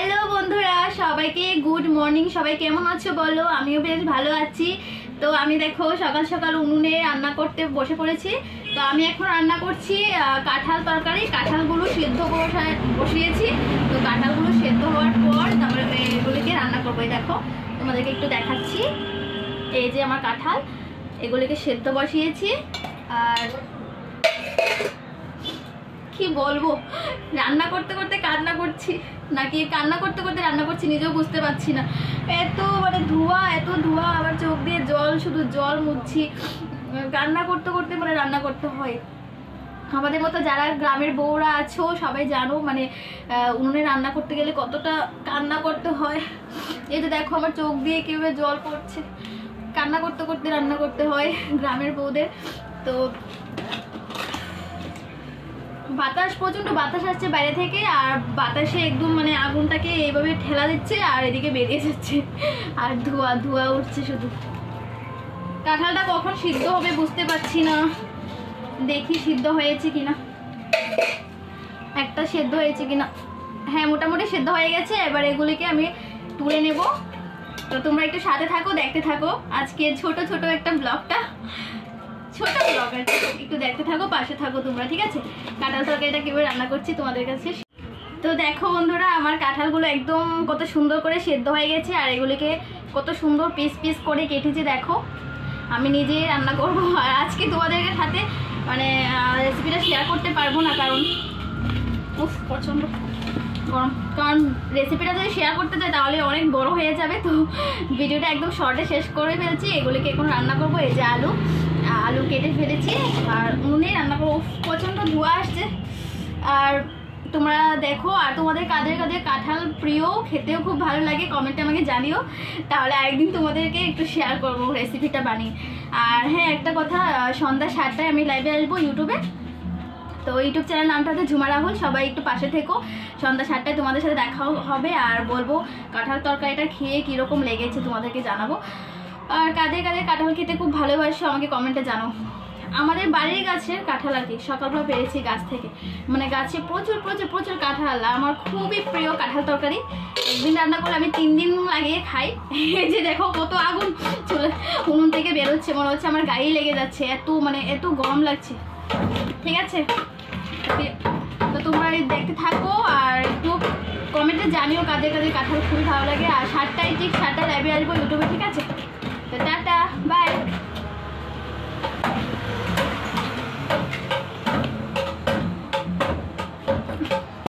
Hello বন্ধুরা, সবাইকে good morning. সবাই কেমন আছো বলো? আমিও বেশ ভালো আছি। তো আমি দেখো সকাল সকাল উনুনে রান্না করতে বসে পড়েছি। তো আমি এখন রান্না করছি কাঁঠাল তরকারি। কাঁঠালগুলো সেদ্ধ বসিয়েছি। তো কাঁঠালগুলো সেদ্ধ হওয়ার পর তারপরে এগুলিকে রান্না করবো। দেখো তোমাদেরকে একটু দেখাচ্ছি। এই যে আমার কাঁঠাল, এগুলিকে সেদ্ধ বসিয়েছি। আর কি বলবো, রান্না করতে করতে কান্না করছি নাকি কান্না করতে করতে রান্না করছি নিজেও বুঝতে পারছি না। এত ধোঁয়া, এত ধোঁয়া, আবার চোখ দিয়ে জল, শুধু জল মুছছি। কান্না করতে করতে রান্না করতে হয়। আমাদের মতো যারা গ্রামের বউরা আছো সবাই জানো, উনুনে রান্না করতে গেলে কতটা কান্না করতে হয়। এই তো দেখো আমার চোখ দিয়ে কিভাবে জল পড়ছে। কান্না করতে করতে রান্না করতে হয় গ্রামের বউদের। তো বাতাস, প্রচন্ড বাতাস আসছে বাইরে থেকে, আর বাতাসে একদম আগুনটাকে এইভাবে ঠেলা দিচ্ছে আর এদিকে বেরিয়ে যাচ্ছে, আর ধোঁয়া ধোঁয়া উঠছে শুধু। কাঁঠালটা কখন সিদ্ধ হবে বুঝতে পারছি না। দেখি সিদ্ধ হয়েছে কিনা, একটা সেদ্ধ হয়েছে কিনা। হ্যাঁ, মোটামুটি সেদ্ধ হয়ে গেছে। এবার এগুলিকে আমি তুলে নেব। তো তোমরা একটু সাথে থাকো, দেখতে থাকো আজকে ছোট ছোট একটা ব্লগটা, ছোট ব্লগ আর একটু দেখতে থাকো, পাশে থাকো তোমরা, ঠিক আছে? কাঁঠাল তরকারিটা কিভাবে রান্না করছি তোমাদের কাছে। তো দেখো বন্ধুরা, আমার কাঁঠালগুলো একদম কত সুন্দর করে সেদ্ধ হয়ে গেছে, আর এগুলিকে কত সুন্দর পিস পিস করে কেটেছি। দেখো আমি নিজেই রান্না করব। আর আজকে তোমাদের সাথে রেসিপিটা শেয়ার করতে পারবো না, কারণ প্রচণ্ড গরম। কারণ রেসিপিটা যদি শেয়ার করতে চাই তাহলে অনেক বড় হয়ে যাবে। তো ভিডিওটা একদম শর্টে শেষ করে ফেলছি। এগুলিকে এখন রান্না করবো। এই যে আলু কেটে ফেলেছি আর উনুনে রান্না করবো। প্রচণ্ড ধোঁয়া আসছে। আর তোমরা দেখো, আর তোমাদের কাদের কাদের কাঁঠাল প্রিয়, খেতেও খুব ভালো লাগে, কমেন্টে আমাকে জানিও। তাহলে আরেকদিন তোমাদেরকে একটু শেয়ার করবো রেসিপিটা বানিয়ে। আর হ্যাঁ, একটা কথা, সন্ধ্যা 7টায় আমি লাইভে আসবো ইউটিউবে। তো ইউটিউব চ্যানেল নামটা হচ্ছে ঝুমা রাহুল। সবাই একটু পাশে থেকো। সন্ধ্যা 7টায় তোমাদের সাথে দেখা হবে, আর বলবো কাঁঠাল তরকারিটা খেয়ে কীরকম লেগেছে তোমাদেরকে জানাবো। আর কাদের কাদের কাঁঠাল খেতে খুব ভালোবাসো আমাকে কমেন্টে জানো। আমাদের বাড়ির গাছের কাঁঠাল আর কি সকালবেলা পেরেছি গাছ থেকে, গাছে প্রচুর প্রচুর প্রচুর কাঁঠাল। আমার খুবই প্রিয় কাঁঠাল তরকারি। একদিন রান্না করলে আমি 3 দিন লাগিয়ে খাই। এই যে দেখো কত আগুন চলে উনুন থেকে বেরোচ্ছে, মনে হচ্ছে আমার গায়ে লেগে যাচ্ছে, এত গরম লাগছে। ঠিক আছে, তো তোমরা দেখতে থাকো আর একটু কমেন্টে জানিও কাদের কাদের কাঁঠাল খুবই ভালো লাগে। আর 7টায় ঠিক 7টায় লাইভে আসবো ইউটিউবে, ঠিক আছে? তো টাটা, বাই।